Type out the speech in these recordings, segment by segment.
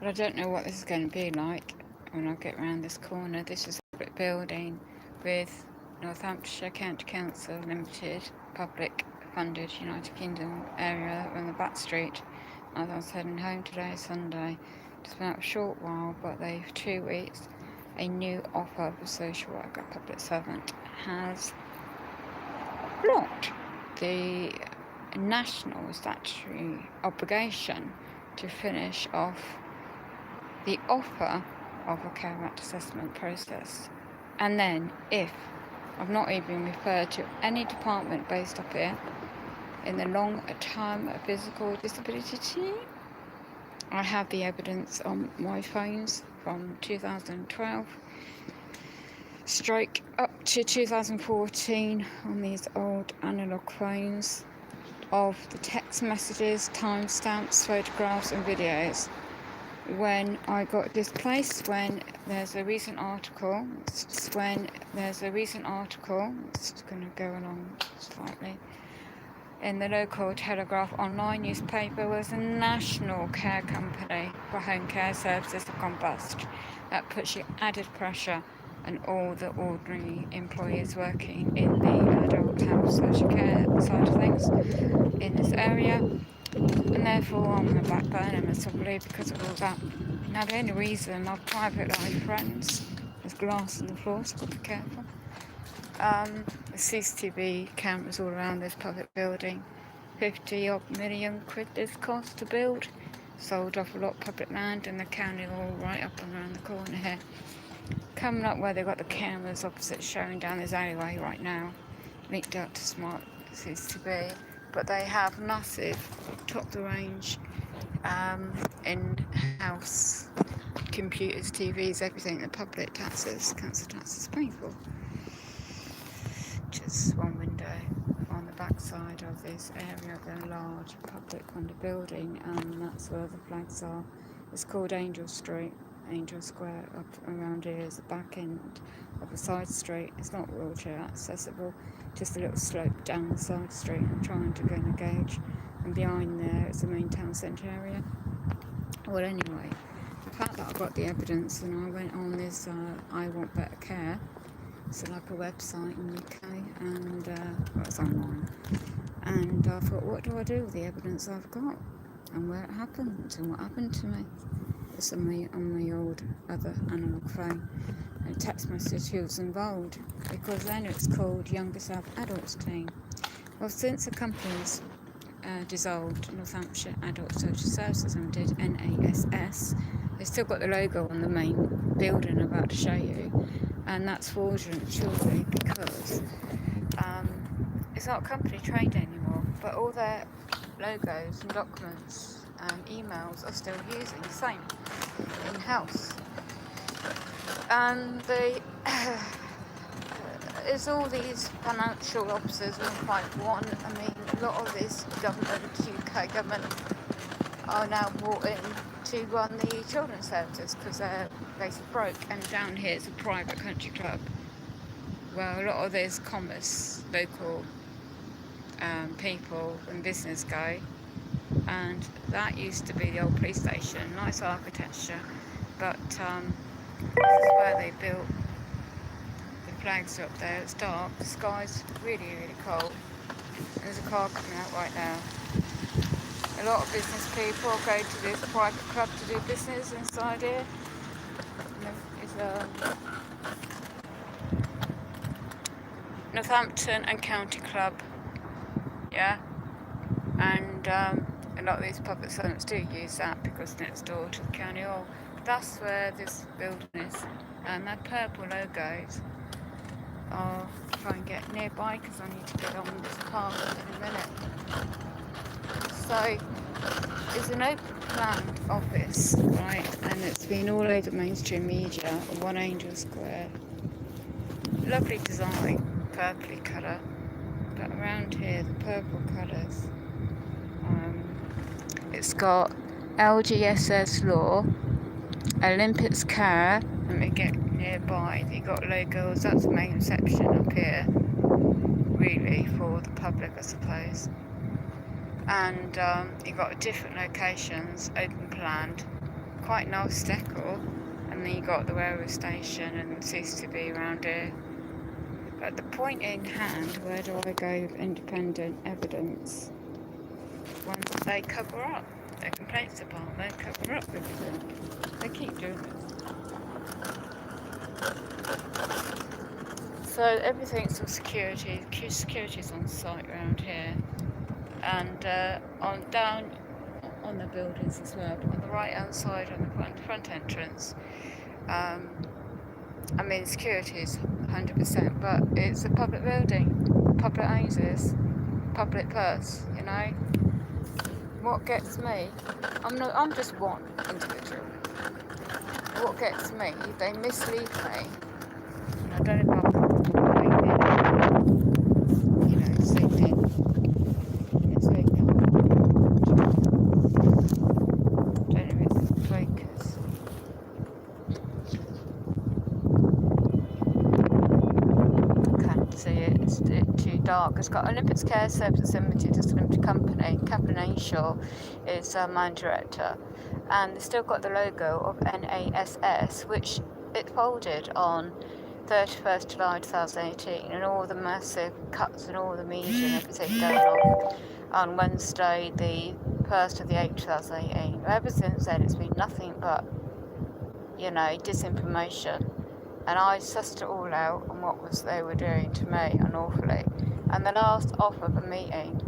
But I don't know what this is going to be like when I get around this corner. This is a public building with Northamptonshire County Council Limited, public funded United Kingdom area on the back street. As I was heading home today, Sunday, just been out a short while, but they've 2 weeks. A new offer of a social worker, public servant, has blocked the national statutory obligation to finish off the offer of a care act assessment process. And then, if I've not even referred to any department based up here in the long-term physical disability team, I have the evidence on my phones from 2012 straight up to 2014 on these old analog phones of the text messages, timestamps, photographs and videos. When I got displaced, when there's a recent article, it's going to go along slightly, in the local Telegraph online newspaper was a national care company for home care services have gone bust. That puts you added pressure on all the ordinary employees working in the adult health social care side of things in this area. And therefore I'm on the back burner massively because of all that. Now the only reason I've private life friends, there's glass on the floor, so be careful. The CCTV cameras all around this public building. 50 odd million quid this cost to build. Sold off a lot of public land in the county all right up and around the corner here. Coming up where they've got the cameras opposite showing down this alleyway right now, linked up to smart CCTV. But they have massive, top-of-the-range, in-house computers, TVs, everything the public taxes, council taxes pay for. Just one window on the back side of this area of the large public funded building, and that's where the flags are. It's called Angel Street. Angel Square up around here is the back end of a side street. It's not wheelchair accessible, just a little slope down the side street. I'm trying to go and gauge, and behind there is the main town centre area. Well, anyway, the fact that I got the evidence and I went on this I Want Better Care, it's like a website in the UK, and it's online, and I thought, what do I do with the evidence I've got and where it happened and what happened to me? It's on my old other analog phone, and text message who was involved, because then it's called Younger Self Adults Team. Well, since the company's dissolved, Northamptonshire Adult Social Services Limited, NASS, they've still got the logo on the main building I'm about to show you, and that's fraudulent surely, because it's not company trained anymore, but all their logos and documents and emails are still using the same in-house, and there's all these financial officers 151. I mean, a lot of this government, UK government, are now brought in to run the children's services because they're basically broke, and down here it's a private country club. Well, a lot of this commerce, local people and business go, and that used to be the old police station, nice architecture, but this is where they built the flags up there. It's dark, the sky's really, really cold, and there's a car coming out right now. A lot of business people go to this private club to do business inside here. It's a Northampton and County Club, yeah, and a lot of these public servants do use that because next door to the county hall. That's where this building is, and their purple logos. I'll try and get nearby because I need to get on this path in a minute. So it's an open planned office, right, and it's been all over mainstream media, One Angel Square. Lovely design, purpley colour, but around here the purple colours. It's got LGSS Law, Olympics Care. Let me get nearby. They got logos. That's the main reception up here, really, for the public, I suppose. And you've got different locations, open planned. quite nice decor. And then you got the railway station and CCTV around here. But the point in hand, where do I go with independent evidence? Ones that they cover up. Their complaints department cover up everything. They keep doing it. So everything's on security. Security's on site around here, and on down on the buildings as well. On the right hand side, on the front entrance. I mean, security is 100%, but it's a public building, public houses, public purse, you know. What gets me, I'm just one individual. What gets me, they mislead me. And I don't know if I'm you know, zoom in. It's like, I don't know if it's focus. Can't see it, it's too dark. It's got Olympics Care Services Limited, it's a limited company. Catherine Ainshaw is managing director, and they've still got the logo of NASS, which it folded on 31st July 2018, and all the massive cuts and all the media and everything going off on Wednesday, the 1st of the 8th, 2018. Ever since then, it's been nothing but, you know, disinformation. And I sussed it all out on what they were doing to me unlawfully. And the last off of a meeting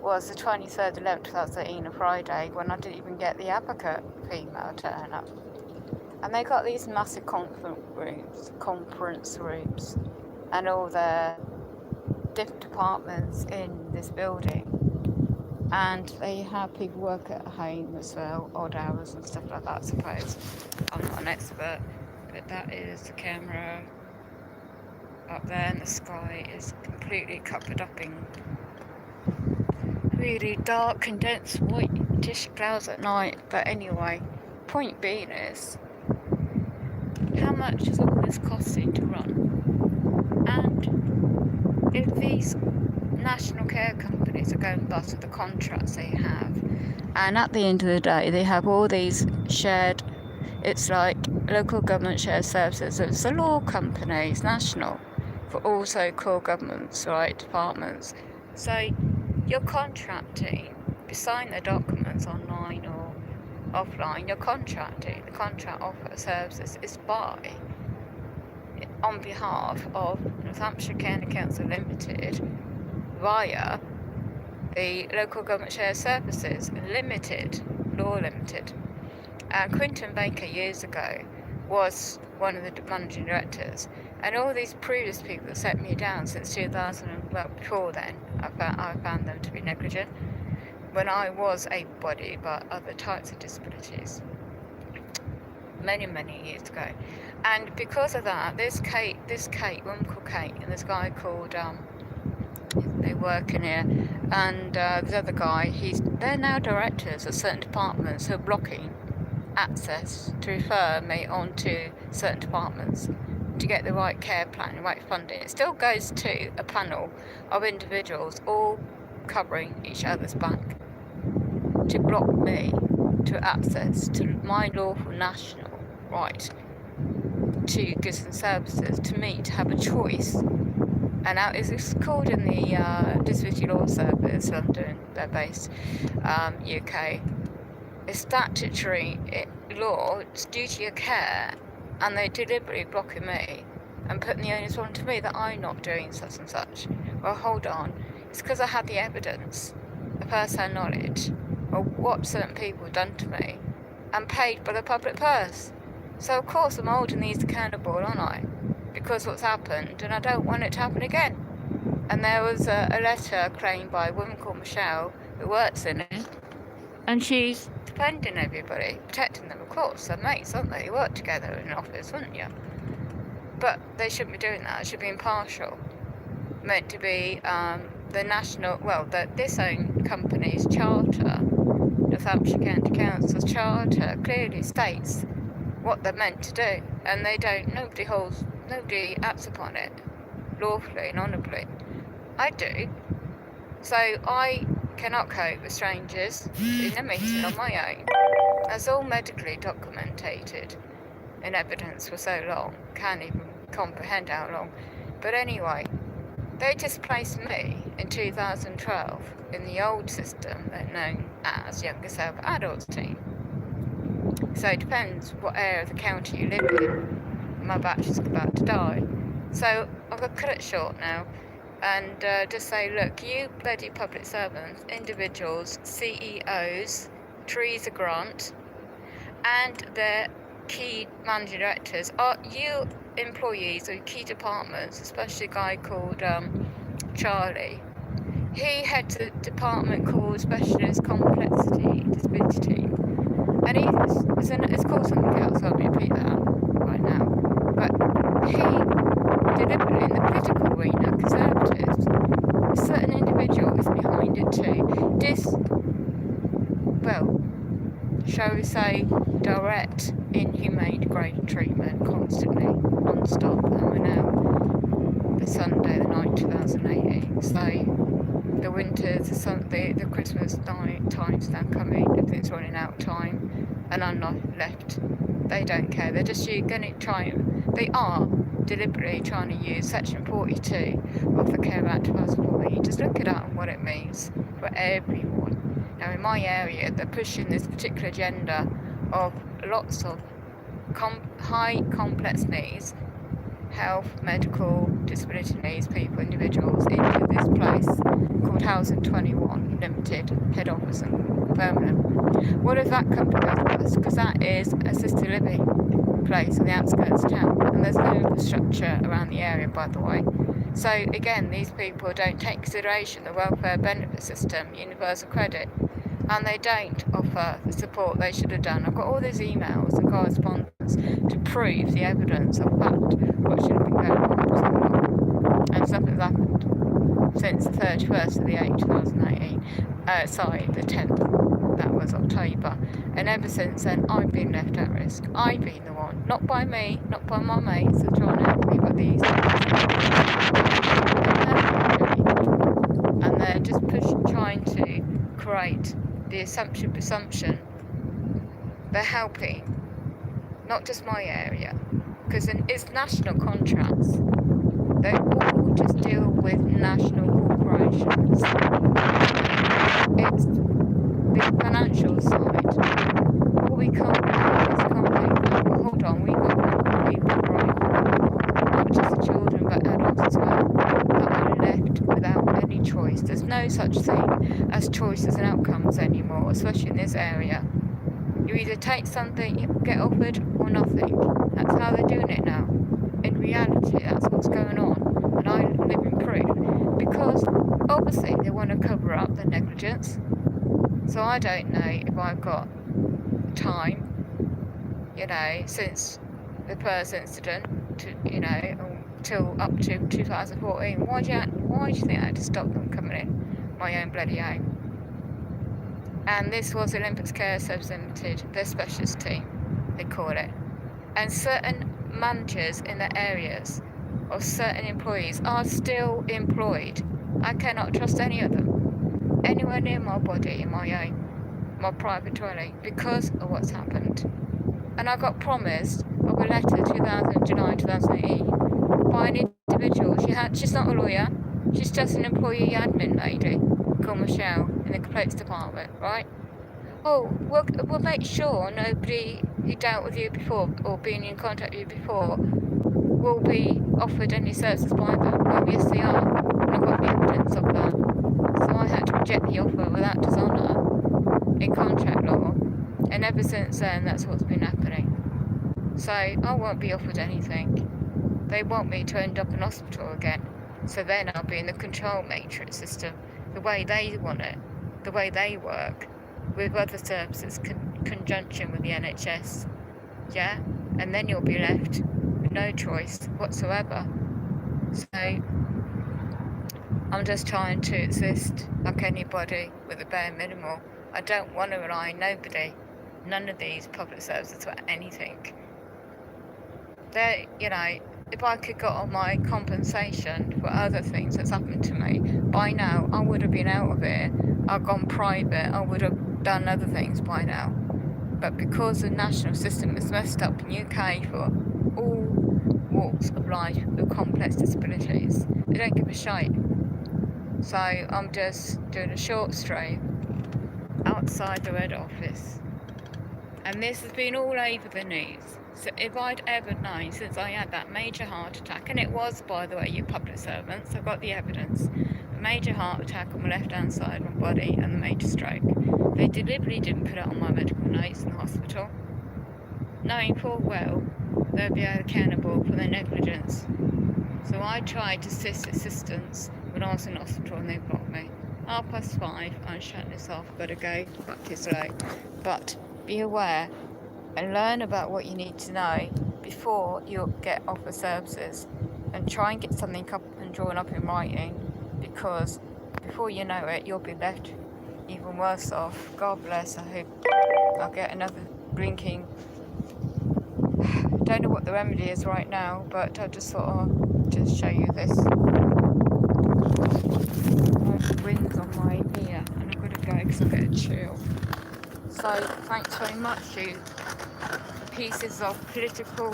was the 23rd, 11th, 2018, a Friday, when I didn't even get the advocate female turn up. And they got these massive conference rooms, and all the different departments in this building. And they have people work at home as well, odd hours and stuff like that, I suppose. I'm not an expert. But that is the camera up there, and the sky is completely covered up in really dark, condensed whitish clouds at night. But anyway, point being is, how much is all this costing to run? And if these national care companies are going bust with the contracts they have, and at the end of the day they have all these shared, it's like local government shared services, so it's the law companies, national, for all so-called governments, right, departments. So you're contracting, you sign the documents online or offline, you're contracting, the contract offer services is on behalf of Northamptonshire County Council Limited via the Local Government Shared Services Limited, Law Limited. Quinton Baker years ago was one of the managing directors, and all these previous people that set me down since 2000, well before then, I found them to be negligent when I was able-bodied but other types of disabilities many years ago. And because of that, this woman called Kate, and this guy called they work in here, and this other guy, they're now directors of certain departments who are blocking access to refer me on to certain departments to get the right care plan, the right funding. It still goes to a panel of individuals all covering each other's back to block me to access to my lawful national right to goods and services, to me to have a choice. And now it's called in the Disability Law Service, London, they're based, UK. It's statutory law, it's duty of care, and they're deliberately blocking me and putting the onus onto me that I'm not doing such and such. Well, hold on, it's because I had the evidence, the first-hand knowledge of what certain people have done to me and paid by the public purse. So of course I'm holding these accountable, aren't I? Because what's happened, and I don't want it to happen again. And there was a letter claimed by a woman called Michelle who works in it, and she's defending everybody, protecting them. Of course, they're mates, aren't they? You work together in an office, wouldn't you? But they shouldn't be doing that. It should be impartial. Meant to be the national, well, this own company's charter, Northamptonshire County Council's charter, clearly states what they're meant to do, and they don't. Nobody acts upon it lawfully and honourably. I do. So I cannot cope with strangers in a meeting on my own. That's all medically documented in evidence for so long. Can't even comprehend how long. But anyway, they displaced me in 2012 in the old system known as Younger Self Adults Team. So it depends what area of the county you live in. My batch is about to die. So I've got to cut it short now and just say, look, you bloody public servants, individuals, CEOs, Theresa Grant, and their key managing directors are you employees of key departments, especially a guy called Charlie. He heads a department called Specialist Complexity Disability Team. And it's called something else, I'll repeat that right now. But he deliberately, in the political arena, Conservatives, a certain individual is behind it too. Shall we say, direct, inhumane, degrading treatment constantly, non-stop, and we're now the Sunday, the night 2018. So the winters, the Christmas time's now coming, everything's running out of time, and I'm not left. They don't care. They're just they are deliberately trying to use Section 42 of the Care Act 2014. Just look it up and what it means for everyone. Now in my area, they're pushing this particular agenda of lots of high complex needs, health, medical, disability needs people, individuals into this place called Housing 21 Limited, head office in Birmingham. What if that company goes bust? Because that is a assisted living place on the outskirts of town, and there's no infrastructure around the area, by the way. So again, these people don't take consideration the welfare benefit system, universal credit, and they don't offer the support they should have done. I've got all these emails and correspondence to prove the evidence of fact what should have been going on for so long. And something's happened since the 31st of the 8th, 2018. The 10th, that was October. And ever since then, I've been left at risk. I've been the one, not by me, not by my mates who are trying to help me, but these and they're just trying to create the presumption they're helping, not just my area, because it's national contracts. They all just deal with national corporations. It's the financial side. All we can't do is hold on, we got people growing, not just the children but adults as well, that are left without any choice. There's no such thing as choices and outcomes anymore, especially in this area. You either take something, you get offered, or nothing. That's how they're doing it now. In reality, that's what's going on, and I live in proof, because obviously they want to cover up the negligence. So I don't know if I've got time, since the first incident, till up to 2014. Why do you think I had to stop them coming in my own bloody home? And this was Olympus Care Services Limited, their specialist team, they call it. And certain managers in the areas of certain employees are still employed. I cannot trust any of them anywhere near my body, in my private toilet, because of what's happened. And I got promised of a letter July 2018 by an individual. She's not a lawyer, she's just an employee admin lady called Michelle in the complaints department, right? Oh, we'll make sure nobody who dealt with you before or been in contact with you before will be offered any services by them. Well, yes, they are. And I've got the evidence of that. So I had to reject the offer without dishonour in contract law. And ever since then, that's what's been happening. So I won't be offered anything. They want me to end up in hospital again. So then I'll be in the control matrix system, the way they want it, the way they work, with other services, conjunction with the NHS, yeah? And then you'll be left with no choice whatsoever. So I'm just trying to exist like anybody with a bare minimal. I don't want to rely on nobody, none of these public services for anything. If I could get on my compensation for other things that's happened to me, by now I would have been out of it I'd gone private, I would have done other things by now. But because the national system is messed up in UK for all walks of life with complex disabilities, they don't give a shite. So I'm just doing a short stream outside the head office. And this has been all over the news. So if I'd ever known, since I had that major heart attack, and it was, by the way, you public servants, I've got the evidence, a major heart attack on my left-hand side of my body and a major stroke. They deliberately didn't put it on my medical notes in the hospital, knowing full well they'd be held accountable for their negligence. So I tried to assistance when I was in hospital and they blocked me. 5:30, I'm shutting this off, I've got to go back to slow. But be aware and learn about what you need to know before you get off the services, and try and get something up and drawn up in writing, because before you know it, you'll be left even worse off. God bless. I hope I'll get another blinking. Don't know what the remedy is right now, but I just thought I'll just show you this. The wind's on my ear and I've got to go because I've got a chill. So thanks very much, you pieces of political.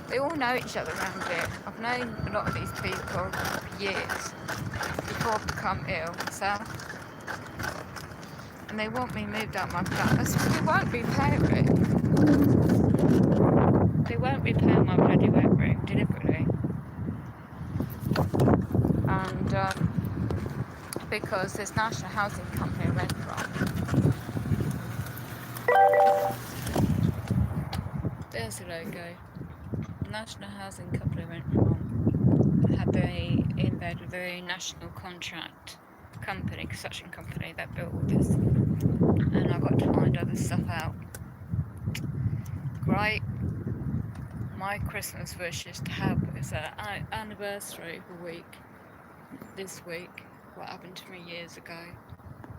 They all know each other around here. I've known a lot of these people for years before I've become ill myself. And they want me moved out my flat. They won't repair it. They won't repair my bloody wet room deliberately. And because there's National Housing Company I rent from. There's the logo. National Housing Company I rent from. Had they in bed with a national contract company, construction company that built all this. And I got to find other stuff out. Right. My Christmas wish is to have is an anniversary of a week. This week, what happened to me years ago.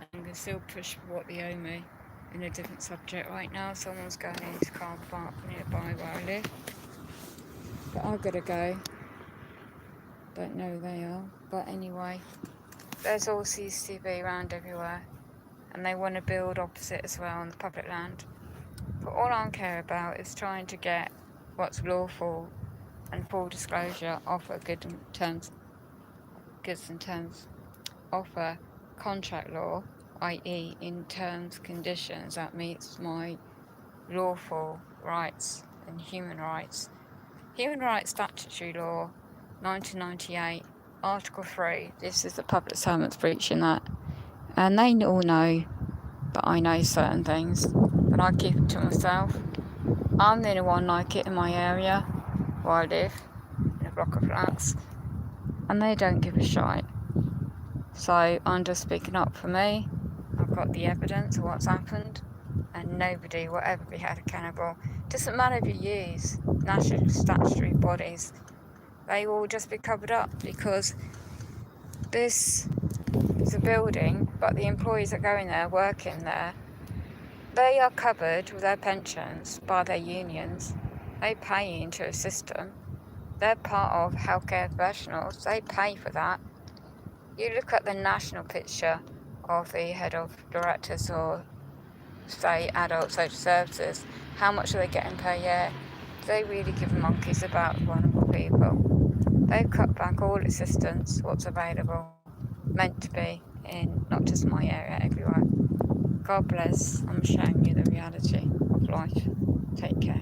I'm going to still push for what they owe me in a different subject. Right now, someone's going into car park nearby where I live. But I've got to go. Don't know who they are. But anyway, there's all CCTV around everywhere. And they want to build opposite as well on the public land. But all I care about is trying to get what's lawful and full disclosure, offer goods and terms, offer contract law, i.e. in terms, conditions that meets my lawful rights and human rights. Human Rights Statutory Law, 1998, Article 3, this is the public servants breaching that. And they all know, but I know certain things, but I keep it to myself. I'm the only one like it in my area, where I live, in a block of flats, and they don't give a shite. So I'm just speaking up for me. I've got the evidence of what's happened, and nobody will ever be held accountable. Doesn't matter if you use national statutory bodies, they will just be covered up, because this is a building, but the employees that go in there, working there, they are covered with their pensions by their unions. They pay into a system. They're part of healthcare professionals. They pay for that. You look at the national picture of the head of directors or, say, adult social services. How much are they getting per year? Do they really give monkeys about vulnerable people? They've cut back all assistance, what's available, meant to be in not just my area, everywhere. God bless. I'm showing you the reality of life. Take care.